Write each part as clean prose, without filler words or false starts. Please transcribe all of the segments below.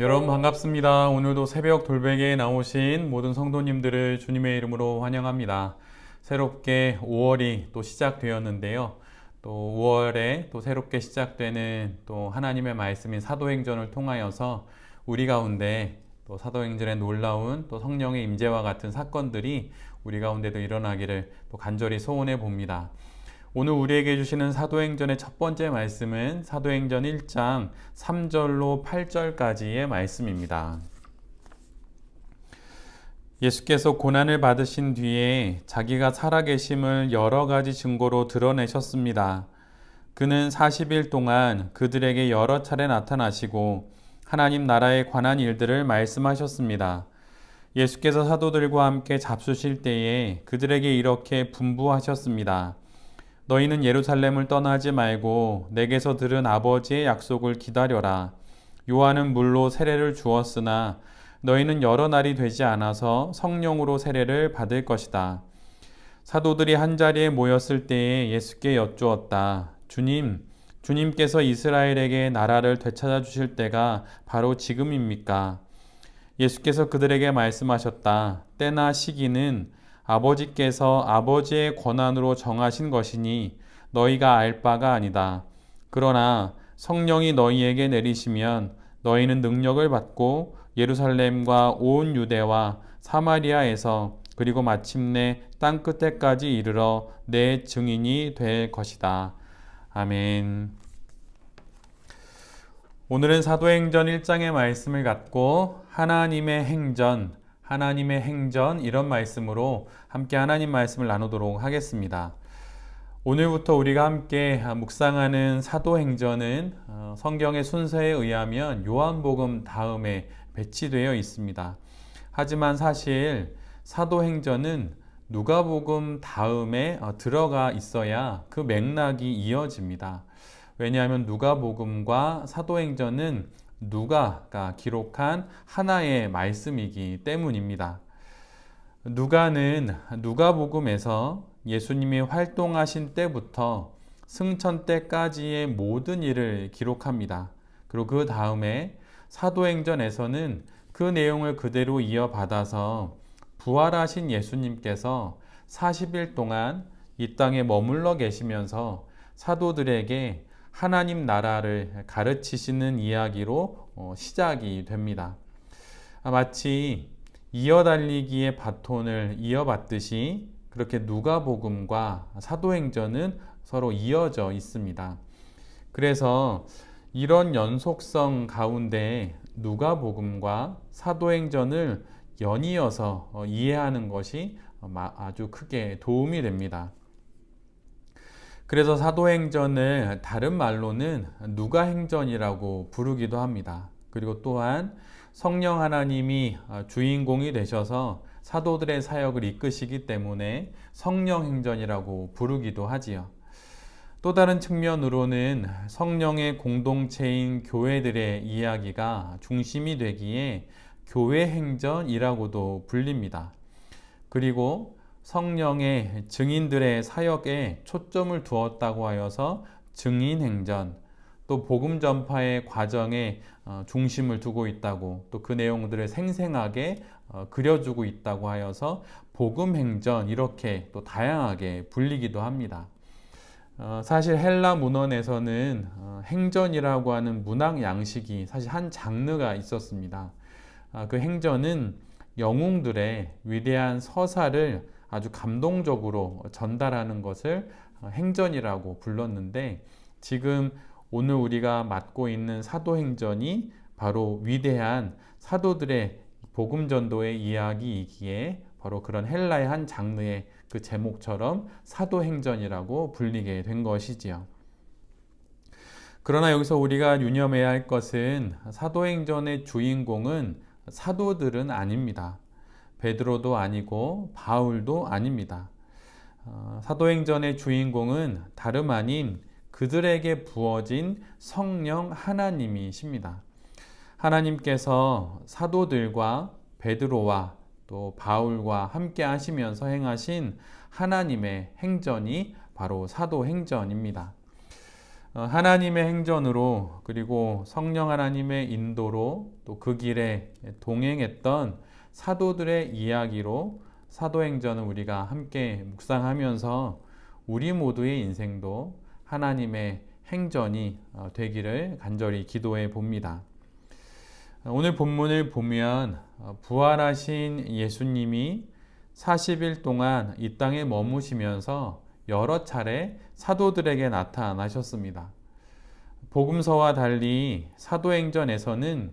여러분 반갑습니다. 오늘도 새벽 돌베개에 나오신 모든 성도님들을 주님의 이름으로 환영합니다. 새롭게 5월이 또 시작되었는데요. 또 5월에 또 새롭게 시작되는 또 하나님의 말씀인 사도행전을 통하여서 우리 가운데 또 사도행전의 놀라운 또 성령의 임재와 같은 사건들이 우리 가운데도 일어나기를 또 간절히 소원해 봅니다. 오늘 우리에게 주시는 사도행전의 첫 번째 말씀은 사도행전 1장 3절로 8절까지의 말씀입니다. 예수께서 고난을 받으신 뒤에 자기가 살아계심을 여러 가지 증거로 드러내셨습니다. 그는 40일 동안 그들에게 여러 차례 나타나시고 하나님 나라에 관한 일들을 말씀하셨습니다. 예수께서 사도들과 함께 잡수실 때에 그들에게 이렇게 분부하셨습니다. 너희는 예루살렘을 떠나지 말고 내게서 들은 아버지의 약속을 기다려라. 요한은 물로 세례를 주었으나 너희는 여러 날이 되지 않아서 성령으로 세례를 받을 것이다. 사도들이 한자리에 모였을 때에 예수께 여쭈었다. 주님께서 이스라엘에게 나라를 되찾아 주실 때가 바로 지금입니까? 예수께서 그들에게 말씀하셨다. 때나 시기는 아버지께서 아버지의 권한으로 정하신 것이니 너희가 알 바가 아니다. 그러나 성령이 너희에게 내리시면 너희는 능력을 받고 예루살렘과 온 유대와 사마리아에서 그리고 마침내 땅 끝에까지 이르러 내 증인이 될 것이다. 아멘. 오늘은 사도행전 1장의 말씀을 갖고 하나님의 행전 이런 말씀으로 함께 하나님 말씀을 나누도록 하겠습니다. 오늘부터 우리가 함께 묵상하는 사도행전은 성경의 순서에 의하면 요한복음 다음에 배치되어 있습니다. 하지만 사실 사도행전은 누가복음 다음에 들어가 있어야 그 맥락이 이어집니다. 왜냐하면 누가복음과 사도행전은 누가가 기록한 하나의 말씀이기 때문입니다. 누가는 누가복음에서 예수님이 활동하신 때부터 승천 때까지의 모든 일을 기록합니다. 그리고 그 다음에 사도행전에서는 그 내용을 그대로 이어받아서 부활하신 예수님께서 40일 동안 이 땅에 머물러 계시면서 사도들에게 하나님 나라를 가르치시는 이야기로 시작이 됩니다. 마치 이어달리기의 바톤을 이어받듯이 그렇게 누가복음과 사도행전은 서로 이어져 있습니다. 그래서 이런 연속성 가운데 누가복음과 사도행전을 연이어서 이해하는 것이 아주 크게 도움이 됩니다. 그래서 사도행전을 다른 말로는 누가행전이라고 부르기도 합니다. 그리고 또한 성령 하나님이 주인공이 되셔서 사도들의 사역을 이끄시기 때문에 성령행전이라고 부르기도 하지요. 또 다른 측면으로는 성령의 공동체인 교회들의 이야기가 중심이 되기에 교회행전이라고도 불립니다. 그리고 성령의 증인들의 사역에 초점을 두었다고 하여서 증인행전, 또 복음 전파의 과정에 중심을 두고 있다고, 또 그 내용들을 생생하게 그려주고 있다고 하여서 복음행전, 이렇게 또 다양하게 불리기도 합니다. 사실 헬라 문헌에서는 행전이라고 하는 문학 양식이 사실 한 장르가 있었습니다. 그 행전은 영웅들의 위대한 서사를 아주 감동적으로 전달하는 것을 행전이라고 불렀는데, 지금 오늘 우리가 맡고 있는 사도행전이 바로 위대한 사도들의 복음 전도의 이야기이기에 바로 그런 헬라의 한 장르의 그 제목처럼 사도행전이라고 불리게 된 것이지요. 그러나 여기서 우리가 유념해야 할 것은 사도행전의 주인공은 사도들은 아닙니다. 베드로도 아니고 바울도 아닙니다. 사도행전의 주인공은 다름 아닌 그들에게 부어진 성령 하나님이십니다. 하나님께서 사도들과 베드로와 또 바울과 함께 하시면서 행하신 하나님의 행전이 바로 사도행전입니다. 하나님의 행전으로 그리고 성령 하나님의 인도로 또 그 길에 동행했던 사도들의 이야기로 사도행전을 우리가 함께 묵상하면서 우리 모두의 인생도 하나님의 행전이 되기를 간절히 기도해 봅니다. 오늘 본문을 보면 부활하신 예수님이 40일 동안 이 땅에 머무시면서 여러 차례 사도들에게 나타나셨습니다. 복음서와 달리 사도행전에서는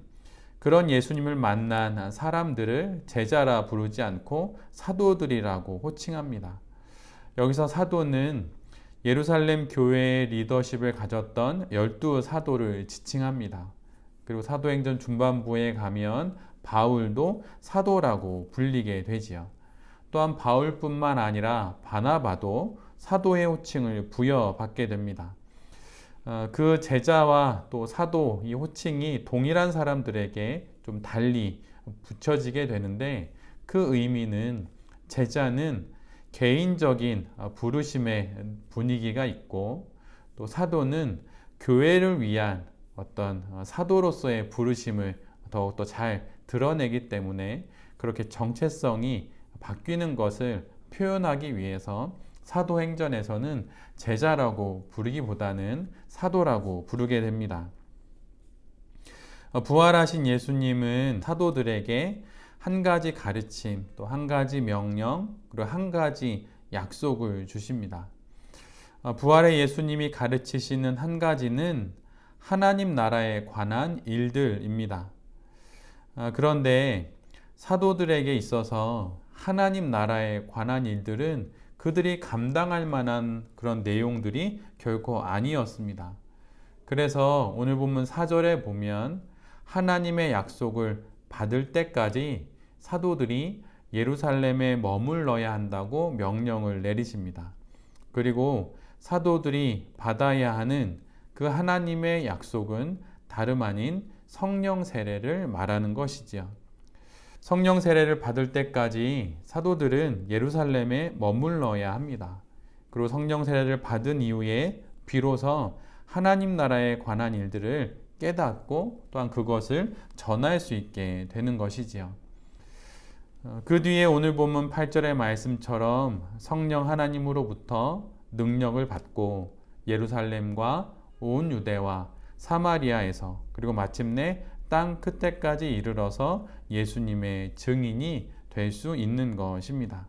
그런 예수님을 만난 사람들을 제자라 부르지 않고 사도들이라고 호칭합니다. 여기서 사도는 예루살렘 교회의 리더십을 가졌던 12사도를 지칭합니다. 그리고 사도행전 중반부에 가면 바울도 사도라고 불리게 되지요. 또한 바울뿐만 아니라 바나바도 사도의 호칭을 부여받게 됩니다. 그 제자와 또 사도 이 호칭이 동일한 사람들에게 좀 달리 붙여지게 되는데 그 의미는 제자는 개인적인 부르심의 분위기가 있고 또 사도는 교회를 위한 어떤 사도로서의 부르심을 더욱더 잘 드러내기 때문에 그렇게 정체성이 바뀌는 것을 표현하기 위해서 사도행전에서는 제자라고 부르기보다는 사도라고 부르게 됩니다. 부활하신 예수님은 사도들에게 한 가지 가르침, 또 한 가지 명령, 그리고 한 가지 약속을 주십니다. 부활의 예수님이 가르치시는 한 가지는 하나님 나라에 관한 일들입니다. 그런데 사도들에게 있어서 하나님 나라에 관한 일들은 그들이 감당할 만한 그런 내용들이 결코 아니었습니다. 그래서 오늘 본문 4절에 보면 하나님의 약속을 받을 때까지 사도들이 예루살렘에 머물러야 한다고 명령을 내리십니다. 그리고 사도들이 받아야 하는 그 하나님의 약속은 다름 아닌 성령 세례를 말하는 것이지요. 성령 세례를 받을 때까지 사도들은 예루살렘에 머물러야 합니다. 그리고 성령 세례를 받은 이후에 비로소 하나님 나라에 관한 일들을 깨닫고 또한 그것을 전할 수 있게 되는 것이지요. 그 뒤에 오늘 본문 8절의 말씀처럼 성령 하나님으로부터 능력을 받고 예루살렘과 온 유대와 사마리아에서 그리고 마침내 땅 끝에까지 이르러서 예수님의 증인이 될 수 있는 것입니다.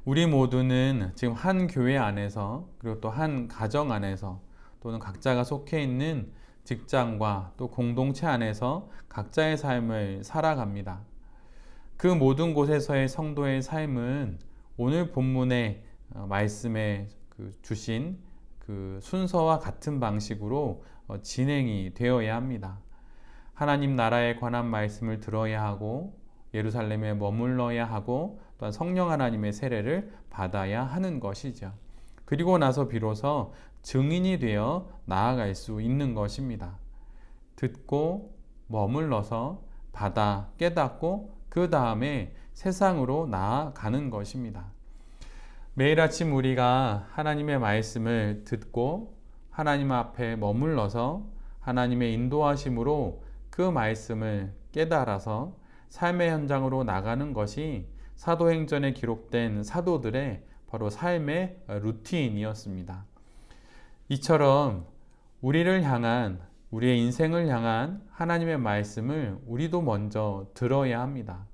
우리 모두는 지금 한 교회 안에서 그리고 또 한 가정 안에서 또는 각자가 속해 있는 직장과 또 공동체 안에서 각자의 삶을 살아갑니다. 그 모든 곳에서의 성도의 삶은 오늘 본문의 말씀에 주신 그 순서와 같은 방식으로 진행이 되어야 합니다. 하나님 나라에 관한 말씀을 들어야 하고 예루살렘에 머물러야 하고 또한 성령 하나님의 세례를 받아야 하는 것이죠. 그리고 나서 비로소 증인이 되어 나아갈 수 있는 것입니다. 듣고 머물러서 받아 깨닫고 그 다음에 세상으로 나아가는 것입니다. 매일 아침 우리가 하나님의 말씀을 듣고 하나님 앞에 머물러서 하나님의 인도하심으로 그 말씀을 깨달아서 삶의 현장으로 나가는 것이 사도행전에 기록된 사도들의 바로 삶의 루틴이었습니다. 이처럼 우리를 향한 우리의 인생을 향한 하나님의 말씀을 우리도 먼저 들어야 합니다.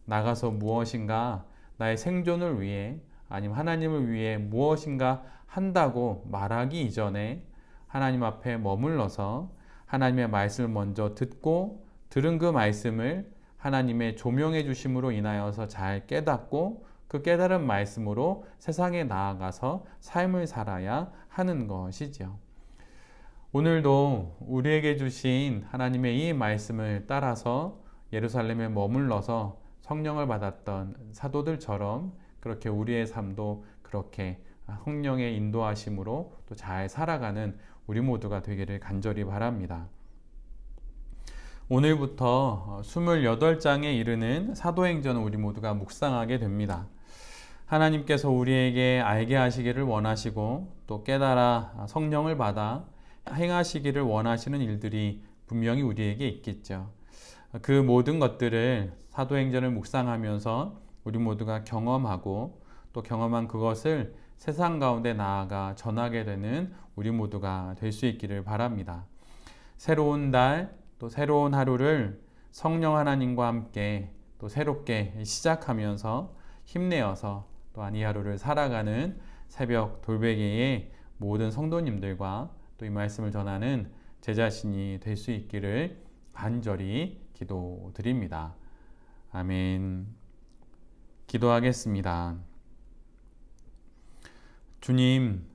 나가서 무엇인가 나의 생존을 위해 아니면 하나님을 위해 무엇인가 한다고 말하기 이전에 하나님 앞에 머물러서 하나님의 말씀을 먼저 듣고 들은 그 말씀을 하나님의 조명해 주심으로 인하여서 잘 깨닫고 그 깨달은 말씀으로 세상에 나아가서 삶을 살아야 하는 것이지요. 오늘도 우리에게 주신 하나님의 이 말씀을 따라서 예루살렘에 머물러서 성령을 받았던 사도들처럼 그렇게 우리의 삶도 그렇게 성령의 인도하심으로 또 잘 살아가는 우리 모두가 되기를 간절히 바랍니다. 오늘부터 28장에 이르는 사도행전을 우리 모두가 묵상하게 됩니다. 하나님께서 우리에게 알게 하시기를 원하시고 또 깨달아 성령을 받아 행하시기를 원하시는 일들이 분명히 우리에게 있겠죠. 그 모든 것들을 사도행전을 묵상하면서 우리 모두가 경험하고 또 경험한 그것을 세상 가운데 나아가 전하게 되는 우리 모두가 될 수 있기를 바랍니다. 새로운 달, 또 새로운 하루를 성령 하나님과 함께 또 새롭게 시작하면서 힘내어서 또한 이 하루를 살아가는 새벽 돌베개의 모든 성도님들과 또 이 말씀을 전하는 제 자신이 될 수 있기를 간절히 기도드립니다. 아멘. 기도하겠습니다. 주님,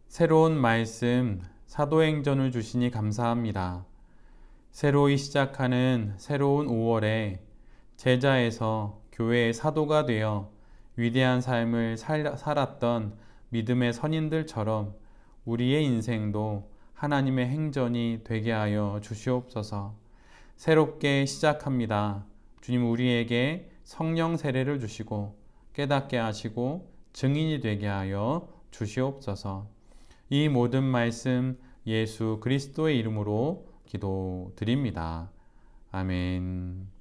새로운 말씀, 사도행전을 주시니 감사합니다. 새로이 시작하는 새로운 5월에 제자에서 교회의 사도가 되어 위대한 삶을 살았던 믿음의 선인들처럼 우리의 인생도 하나님의 행전이 되게 하여 주시옵소서. 새롭게 시작합니다. 주님, 우리에게 성령 세례를 주시고 깨닫게 하시고 증인이 되게 하여 주시옵소서. 이 모든 말씀 예수 그리스도의 이름으로 기도드립니다. 아멘.